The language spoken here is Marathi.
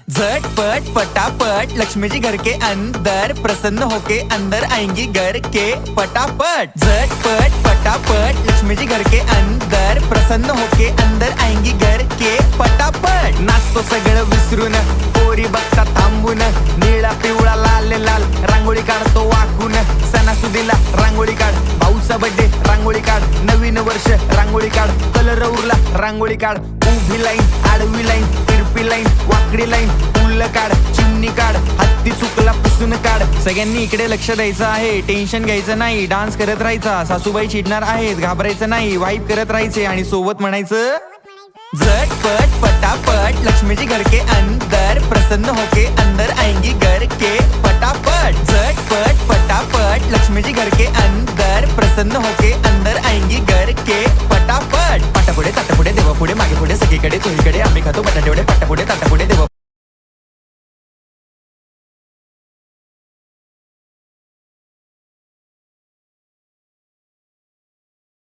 झटपट पटापट लक्ष्मी जी घर के अंदर प्रसन्न होके अंदर आएंगी घर के पटापट। झटपट पटापट लक्ष्मी जी घर के अंदर प्रसन्न होके अंदर आएंगी घर के पटापट। नाचतो सगळं विसरून पोरी बघता थांबून निळा पिवळा लाल लाल रांगोळी काढतो वाकून। सणासुदीला रांगोळी काढ, भाऊचा बर्थडे रांगोळी काढ, नवीन वर्ष रांगोळी काढ, कलर उरला रांगोळी काढ, उभी लाईन आडवी लाईन तिरपी लाईन वाकडी लाईन फुल काढ, चिमणी काढ, हत्ती चुकला पुसून काढ। सगळ्यांनी इकडे लक्ष द्यायचं आहे, टेन्शन घ्यायचं नाही, डान्स करत राहायचा। सासूबाई चिडणार आहेत, घाबरायचं नाही, वाईब करत राहायचे आणि सोबत म्हणायचं झटपट पटापट लक्ष्मी जी घर के अंदर प्रसन्न होके अंदर आएंगी घर के पटापट। झटपट पटापट लक्ष्मी जी घर के अंदर प्रसन्न होके अंदर आएंगी घर के पटापट। पाटापुढे ताटापुढे देवापुढे मागे पुढे सगळीकडे चोहीकडे आम्ही खातो बटाटेवडे पाटापुढे ताटापुढे देवा